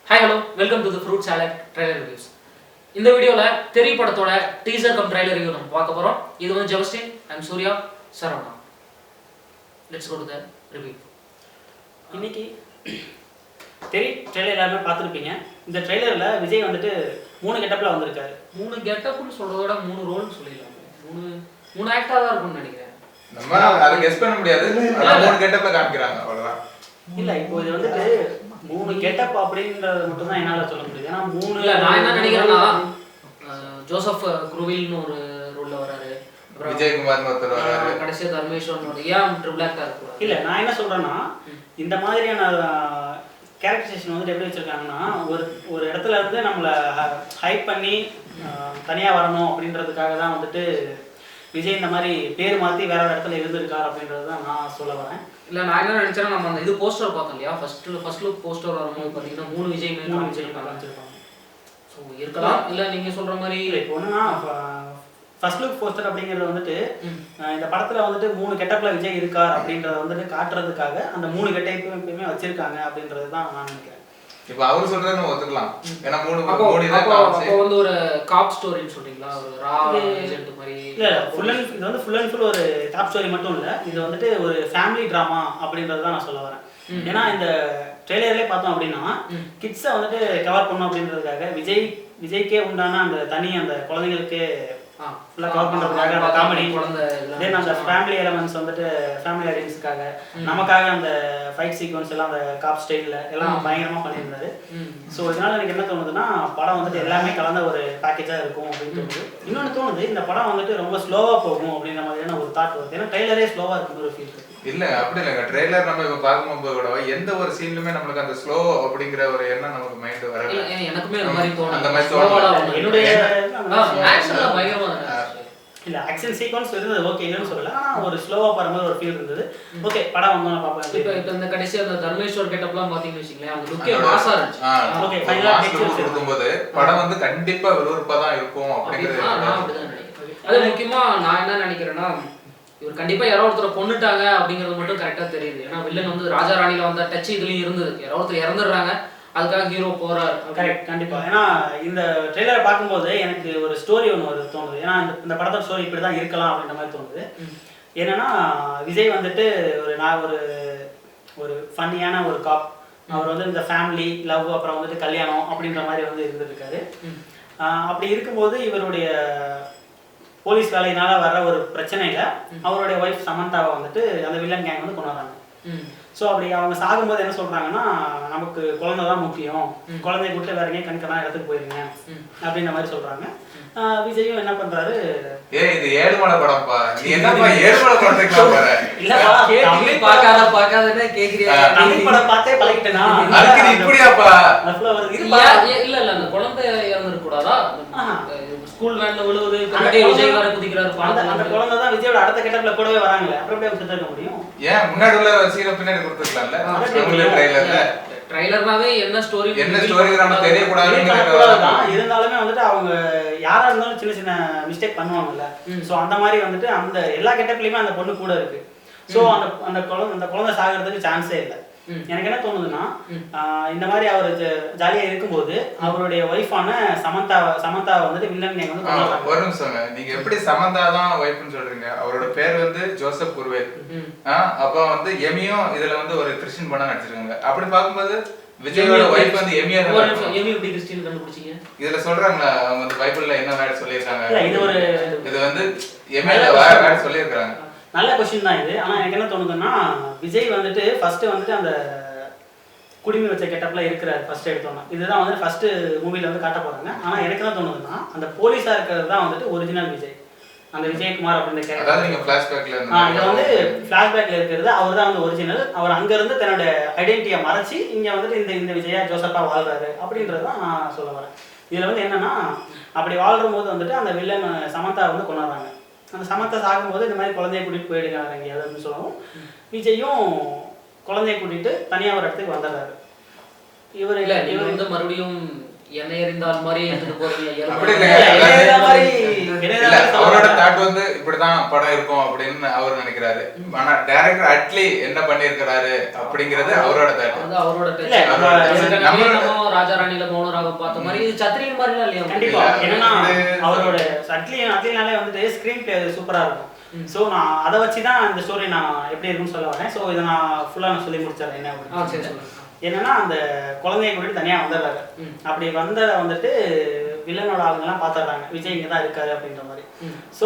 Hi, hello, welcome to the Fruit Salad Trailer Reviews. இந்த வீடியோல தெரி படத்தோட டீசர் கம் ட்ரைலர் ரிவ்யூ நம்ம பார்க்க போறோம். இது வந்து ஜெவஸ்டின், I am Surya, Saravana. Let's go to the review. இன்னைக்கு தெரி ட்ரைலர் எல்லாமே பார்த்துருப்பீங்க. இந்த ட்ரைலரில் விஜய் வந்துட்டு 3 கெட்டப்பில் வந்திருக்காரு. 3 கெட்டப்னு சொல்றதோட 3 ரோல்னு சொல்லிடலாம். 3 ஆக்டா தான் இருக்கும்னு நினைக்கிறேன். நம்ம அதை கெஸ் பண்ண முடியாது. ஆனா 3 கெட்டப்ல காமிக்கறாங்க அவ்வளவுதான். இல்ல இப்போ இது வந்துட்டு 3 கெட்டப் அப்படின்றது மட்டும் தான் என்னால சொல்ல முடியும். ஏன்னா 3 இல்ல நான் என்ன நினைக்கிறேன்னா ஜோசப் குருவில்னு ஒரு ரோல்ல வராரு. விஜய் குமார்னு ஒருத்தர் வராரு. கடைசியா தர்மேஸ்வரன் ஒரு ஏன் ட்ரிபிள் ஆக்டா இருக்கு. இல்ல நான் என்ன சொல்றேன்னா இந்த மாதிரியான கேரக்டரைசேஷன் வந்துட்டு எப்படி வச்சிருக்காங்கன்னா ஒரு இடத்துல இருந்து நம்மளை ஹைப் பண்ணி தனியா வரணும் அப்படின்றதுக்காக தான் வந்துட்டு விஜய் இந்த மாதிரி பேர் மாற்றி வேற ஒரு இடத்துல இருந்திருக்கார் அப்படின்றது தான் நான் சொல்ல வரேன். இல்லை நான் என்ன நினச்சேன்னா நம்ம அந்த இது போஸ்டர் பார்த்தோம் இல்லையா, ஃபர்ஸ்ட் லுக் போஸ்டர் வரும்போது பார்த்தீங்கன்னா 3 விஜய் வச்சிருப்பாங்க. ஸோ இருக்கலாம், இல்லை நீங்கள் சொல்கிற மாதிரி இப்போ ஒன்றுனா ஃபர்ஸ்ட் லுக் போஸ்டர் அப்படிங்கிறது வந்துட்டு இந்த படத்தில் வந்துட்டு 3 கெட்டப்பில் விஜய் இருக்கார் அப்படின்றத வந்துட்டு காட்டுறதுக்காக அந்த 3 கெட்டப்பையும் எப்பயுமே வச்சிருக்காங்க அப்படின்றது தான் நான் நினைக்கிறேன். இப்போ அவர் சொல்றத நம்ம ஒத்துக்கலாம். ஏன்னா 3 அப்போ வந்து ஒரு காப் ஸ்டோரின்னு சொல்றீங்களா, ஒரு ரா ஏஜென்ட் மாதிரி? இல்ல இது வந்து ஃபுல் அண்ட் ஃபுல் ஒரு காப் ஸ்டோரி மட்டும் இல்ல, இது வந்துட்டு ஒரு ஃபேமிலி டிராமா அப்படின்றது தான் நான் சொல்ல வரேன். ஏன்னா இந்த ட்ரெய்லர்லயே பார்த்தோம் அப்படின்னா கிட்ஸை வந்துட்டு கவர் பண்ணணும் அப்படின்றதுக்காக விஜய்க்கே உண்டான அந்த தனி அந்த குழந்தைங்களுக்கு ஃபுல்லாக கவர் பண்ணுறதுக்காக அந்த காமெடி தென் அந்த ஃபேமிலி எலமெண்ட்ஸ் வந்துட்டு ஃபேமிலி ஆடியன்ஸுக்காக நமக்காக அந்த ஃபைட் சீக்வன்ஸ் எல்லாம் அந்த காப் ஸ்டைலில் எல்லாம் பயங்கரமாக பண்ணியிருந்தாரு. ஸோ இதனால எனக்கு என்ன தோணுதுன்னா படம் வந்துட்டு எல்லாமே கலந்த ஒரு பேக்கேஜாக இருக்கும் அப்படின்னு தோணுது. இன்னொன்று தோணுது இந்த படம் வந்துட்டு ரொம்ப ஸ்லோவாக போகும் அப்படின்ற மாதிரியான ஒரு தாட் வருது. ஏன்னா ட்ரெய்லரே ஸ்லோவாக இருக்குன்னு ஒரு ஃபீல் இருக்கு. இல்ல அப்படி இல்லைங்க. ட்ரெய்லர் நம்ம இப்போ பார்க்கும்போது கூட எந்த ஒரு சீன்லுமே நம்மளுக்கு அந்த ஸ்லோ அப்படிங்கிற ஒரு எண்ணம் நமக்கு மைண்ட் வரல. எனக்குமே அந்த மாதிரி தோணும். அந்த மாதிரி தோணும். என்னுடைய ஆக்ஷன்லாம் பயங்கரமா இல்ல ஆக்ஷன் சீக்வன்ஸ் இருந்தது ஓகே இல்லைன்னு சொல்லல, ஆனா ஒரு ஸ்லோவா போற மாதிரி ஒரு ஃபீல் இருந்தது. ஓகே படம் வந்தோம் பாப்போம். இப்போ இந்த கடைசி அந்த தர்மேஸ்வர் கெட்டப்லாம் பாத்தீங்கன்னு வச்சுங்களேன், அந்த லுக்கே மாசா இருந்துச்சு. ஓகே ஃபைனலா பிக்சர்ஸ் இருக்கும்போது படம் வந்து கண்டிப்பா விறுவிறுப்பா தான் இருக்கும் அப்படிங்கிறது நான் அப்படிதான் நினைக்கிறேன். அது முக்கியமா நான் என்ன நினைக்கிறேன்னா இவர் கண்டிப்பா யாரோ ஒருத்தரை கொண்டுட்டாங்க அப்படிங்கிறது மட்டும் கரெக்டா தெரியுது. ஏன்னா வில்லன் வந்து ராஜா ராணில வந்த டச் இதுலயும் இருந்தது. யாரோ ஒருத்தர் இறந்துடுறாங்க, அதுக்காக ஹீரோ போறாரு. கரெக்ட், கண்டிப்பா. ஏன்னா இந்த ட்ரெய்லரை பார்க்கும்போது எனக்கு ஒரு ஸ்டோரி ஒன்று வருது தோணுது. ஏன்னா இந்த படத்தோட ஸ்டோரி இப்படி தான் இருக்கலாம் அப்படின்ற மாதிரி தோணுது. என்னன்னா விஜய் வந்துட்டு ஒரு ஃபன்னியான ஒரு காப். அவர் வந்து இந்த ஃபேமிலி லவ் அப்புறம் வந்துட்டு கல்யாணம் அப்படின்ற மாதிரி வந்து இருந்துருக்காரு. அப்படி இருக்கும்போது இவருடைய போலீஸ் வேலையினால வர்ற ஒரு பிரச்சனையில அவருடைய ஒய்ஃப் சமந்தாவை வந்துட்டு அந்த வில்லன் கேங் வந்து கொண்டு வராங்க. ஸோ அப்படி அவங்க சாகும்போது என்ன சொல்றாங்கன்னா நமக்கு குழந்தை தான் முக்கியம், குழந்தைய கூட்டு வேற எங்கேயும் கண்கனா இடத்துக்கு போயிருங்க அப்படின்ற மாதிரி சொல்றாங்க. விஜயும் என்ன பண்றாரு, இது ஏழுமலை படம்ப்பா, நீ என்னப்பா ஏழுமலை படத்துக்கு போற? இல்லப்பா தமிழ் பார்க்காதன்னு கேக்குறியா? தமிழ் படம் பார்த்தே பழகிட்டேனா அதுக்கு இப்படியாப்பா இல்ல அந்த குழந்தை இறந்துருக்க கூடாதா? ஸ்கூல் வேன்ல விழுவுது, விஜய் வேற குதிக்கிறாரு. அந்த குழந்தை தான் விஜயோட அடுத்த கெட்டப்ல கூடவே வராங்களே, அப்புறம் எப்படி அவங்க இருக்க முடியும்? ஏன் முன்னாடி உள்ள சீனை பின்னாடி கொடுத்துக்கலாம்ல? ட்ரைலர்னாவே என்ன ஸ்டோரி நமக்கு தெரியக்கூடாதுன்னு இருந்தாலுமே வந்துட்டு அவங்க யாரா இருந்தாலும் சின்ன சின்ன மிஸ்டேக் பண்ணுவாங்கல்ல. சோ அந்த மாதிரி வந்துட்டு அந்த எல்லா கெட்டப்லயுமே அந்த பொண்ணு கூட இருக்கு. சோ அந்த குழந்தை சாகிறதுக்கு சான்ஸே இல்லை. எனக்கு என்ன தோணுதுன்னா இந்த மாதிரி அவர் ஜாலியா இருக்கும்போது அவருடைய ஒய்ஃபான சமந்தா வந்துட்டு வில்லன் நேம் வந்து ஒரு நிமிஷம், நீங்க எப்படி சமந்தா தான் ஒய்ஃப்னு சொல்றீங்க? அவரோட பேர் வந்து ஜோசப் குருவேல். அப்ப வந்து எமியும் இதுல வந்து ஒரு கிறிஸ்டியன் படம் நடிச்சிருக்காங்க. அப்படி பார்க்கும்போது விஜயோட ஒய்ஃப் வந்து எமியா எப்படி கிறிஸ்டியன் கண்டுபிடிச்சீங்க? இதுல சொல்றாங்களா அவங்க வந்து பைபிள்ல என்ன வேர்ட் சொல்லியிருக்காங்க? இது வந்து எமியா வேர்ட் சொல்லியிருக்காங்க. நல்ல கொஸ்டின் தான் இது. ஆனால் எனக்கு என்ன தோணுதுன்னா விஜய் வந்துட்டு ஃபர்ஸ்ட் வந்துட்டு அந்த குடிமை வச்ச கெட்டப்ல இருக்கிறார் ஃபர்ஸ்ட் எடுத்தோன்னா. இதுதான் வந்து ஃபர்ஸ்ட் மூவில வந்து காட்ட போறாங்க. ஆனால் எனக்கு என்ன தோணுதுன்னா அந்த போலீஸா இருக்கிறது தான் வந்துட்டு ஒரிஜினல் விஜய், அந்த விஜயகுமார் அப்படின்ற கேரக்டர். இது வந்து ஃபிளாஷ்பேக்ல இருக்கிறது அவர் தான் வந்து ஒரிஜினல். அவர் அங்க இருந்து தன்னோட ஐடென்டிட்டியை மறைச்சி இங்க வந்துட்டு இந்த விஜயா ஜோசப்பா வாழ்றாரு அப்படின்றது தான் நான் சொல்ல வரேன். இதுல வந்து என்னன்னா அப்படி வாழ்றும் போது வந்துட்டு அந்த வில்லன் சமந்தா வந்து கொண்டாடுறாங்க. அந்த சமத்தை சாகும்போது இந்த மாதிரி குழந்தைய கூட்டிட்டு போயிடுங்க எங்கேயாவது அப்படின்னு சொல்லவும் விஜயும் குழந்தைய கூட்டிட்டு தனியா ஒரு இடத்துக்கு வந்துடுறாரு. இவர் வந்து மறுபடியும் என்ன எறிந்தால் மாதிரி எடுத்துட்டு போறீங்க. அவரோட தாட் வந்து இப்படிதான் படம் இருக்கும் அப்படின்னு அவர் நினைக்கிறாரு. ஆனா டைரக்டர் அட்லி என்ன பண்ணிருக்காரு அப்படிங்கறது அவரோட தாட். அவரோட ராஜா ராணில மௌனராகம் பார்த்த மாதிரி இது சத்திரியன் மாதிரிலாம் இல்லையா? கண்டிப்பா. என்னன்னா அவரோட அட்லினாலே வந்துட்டு ஸ்கிரீன் பிளே சூப்பரா இருக்கும். ஸோ நான் அதை வச்சு தான் இந்த ஸ்டோரி நான் எப்படி இருக்குன்னு சொல்ல வரேன். ஸோ இதை நான் ஃபுல்லாக நான் சொல்லி முடிச்சிடறேன். என்ன அப்படின்னு என்னன்னா அந்த குழந்தைய கூட்டிட்டு தனியாக வந்துடுறாரு. அப்படி வந்துட்டு வில்லனோட ஆளுங்கெல்லாம் பார்த்துடுறாங்க விஜய் இங்கே தான் இருக்காரு அப்படின்ற மாதிரி. ஸோ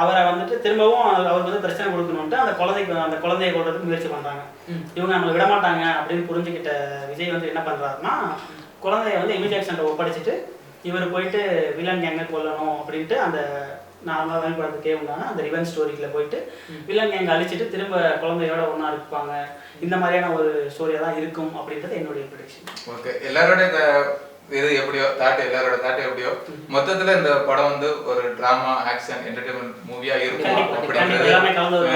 அவரை வந்துட்டு திரும்பவும் அவருக்கு வந்து பிரச்சனை கொடுக்கணுன்ட்டு அந்த குழந்தைய கொள்றதுக்கு முயற்சி பண்ணுறாங்க. இவங்க நம்மளை விட மாட்டாங்க அப்படின்னு புரிஞ்சுக்கிட்ட விஜய் வந்து என்ன பண்ணுறாருன்னா குழந்தைய வந்து எமி ஜாக்சன்ட்ட ஒப்படைச்சிட்டு இவர் போயிட்டு வில்லன் கேங்க கொல்லணும் அப்படின்ட்டு அந்த நார்மலாக தான் படத்துக்கே உண்டான அந்த ரிவெஞ்ச் ஸ்டோரிக்குள்ள போயிட்டு வில்லன் கேங்க அழிச்சிட்டு திரும்ப குழந்தையோட ஒன்றா இருப்பாங்க. இந்த மாதிரியான ஒரு ஸ்டோரியாக தான் இருக்கும் அப்படின்றது என்னுடைய ப்ரெடிக்ஷன். ஓகே, எல்லாரோடைய இது எப்படியோ எல்லாரோட தாட் எப்படியோ மொத்தத்துல இந்த படம் வந்து ஒரு டிராமா ஆக்ஷன் என்டர்டெயின்மெண்ட் மூவியா இருக்கும் அப்படின்றது எல்லாமே கலந்து ஒரு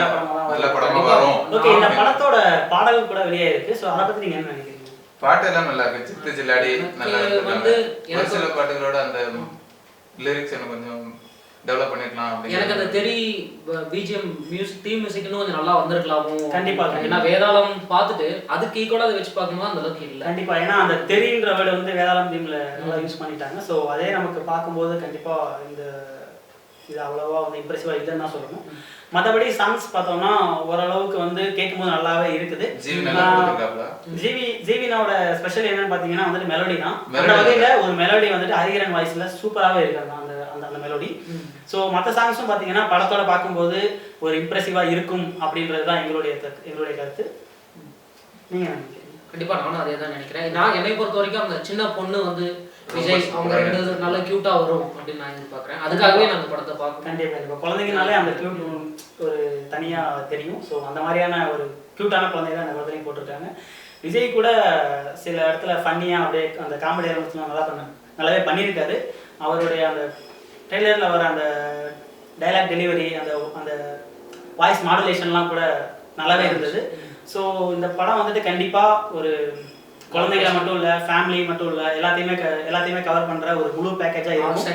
நல்ல படமா வரும். ஓகே, இந்த படத்தோட பாடல் கூட வெளியே இருக்கு. ஸோ அதை பத்தி நீங்க என்ன நினைக்கிறீங்க? பாட்டு எல்லாம் நல்லா இருக்கு. சித்து ஜில்லாடி நல்லா இருக்கு. ஒரு சில பாட்டுகளோட அந்த லிரிக்ஸ் எனக்கு கொஞ்சம் டெவலப் பண்ணிக்கலாம் அப்படி. எனக்கு அந்த தெரி பிஜிஎம் மியூசிக் தீம் மியூசிக்னு கொஞ்சம் நல்லா வந்திருக்கலாமோ. கண்டிப்பா. ஏன்னா வேதாளம் பார்த்துட்டு அதுக்கு ஈக்குவலா அதை வச்சு பார்க்கும்போது அந்த அளவுக்கு இல்லை. கண்டிப்பா. ஏன்னா அந்த தெரின்ற வேர்டு வந்து வேதாளம் தீம்ல நல்லா யூஸ் பண்ணிட்டாங்க. ஸோ அதே நமக்கு பார்க்கும்போது கண்டிப்பா இது அவ்வளோவா வந்து இம்ப்ரெசிவா இல்லைன்னு தான் சொல்லணும். மற்றபடி சாங்ஸ் பார்த்தோம்னா ஓரளவுக்கு வந்து கேட்கும்போது நல்லாவே இருக்குது. ஜீவினோட ஸ்பெஷல் என்னன்னு பார்த்தீங்கன்னா வந்துட்டு மெலோடி தான். அந்த வகையில் ஒரு மெலோடி வந்துட்டு ஹரிஹரன் வாய்ஸ்ல சூப்பராகவே இருக்காங்க அந்த மெலோடி. ஸோ மற்ற சாங்ஸும் பார்த்தீங்கன்னா படத்தோட பார்க்கும்போது ஒரு இம்ப்ரெசிவா இருக்கும் அப்படின்றது தான் எங்களுடைய கருத்து. நீங்க கண்டிப்பா நானும் அதே தான் நினைக்கிறேன். நான் என்னை பொறுத்த வரைக்கும் அந்த சின்ன பொண்ணு வந்து விஜய் அவங்க ரெண்டு நல்ல கியூட்டா வரும் அப்படின்னு நான் எதிர்பார்க்குறேன். அதுக்காகவே நான் அந்த படத்தை பார்க்கணும். கண்டிப்பா. குழந்தைங்கனாலே அந்த கியூட் ஒரு தனியா தெரியும். ஸோ அந்த மாதிரியான ஒரு கியூட்டான குழந்தை தான் அந்த படத்துலையும் போட்டிருக்காங்க. விஜய் கூட சில இடத்துல ஃபன்னியா அப்படியே அந்த காமெடி எலமெண்ட்ஸ்லாம் நல்லாவே பண்ணியிருக்காரு. அவருடைய அந்த ட்ரெய்லரில் வர அந்த டைலாக் டெலிவரி அந்த வாய்ஸ் மாடுலேஷன்லாம் கூட நல்லாவே இருந்தது. ஸோ இந்த படம் வந்துட்டு கண்டிப்பாக ஒரு குழந்தைகளை மட்டும் இல்லை, ஃபேமிலி மட்டும் இல்லை, எல்லாத்தையுமே கவர் பண்ணுற ஒரு முழு பேக்கேஜாக இருக்கும்.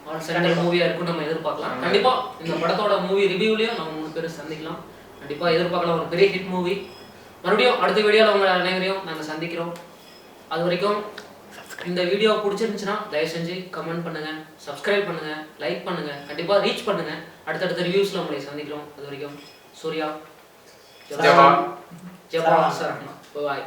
ஆல் சென்டர் மூவியாக இருக்கும் நம்ம எதிர்பார்க்கலாம். கண்டிப்பாக இந்த படத்தோட மூவி ரிவ்யூலையும் நம்ம 3 பேரும் சந்திக்கலாம். கண்டிப்பாக எதிர்பார்க்கலாம் ஒரு பெரிய ஹிட் மூவி. மறுபடியும் அடுத்த வீடியோவில் உங்களை அனைவரையும் நாங்கள் சந்திக்கிறோம். அது வரைக்கும் இந்த வீடியோ பிடிச்சிருந்துச்சுன்னா தயவு செஞ்சு கமெண்ட் பண்ணுங்க, சப்ஸ்கிரைப் பண்ணுங்க, லைக் பண்ணுங்க, கண்டிப்பாக ரீச் பண்ணுங்க. அடுத்தடுத்த ரிவ்யூஸில் உங்களை சந்திக்கிறோம். அது வரைக்கும் சூர்யா ஜெபா சார் பாய்.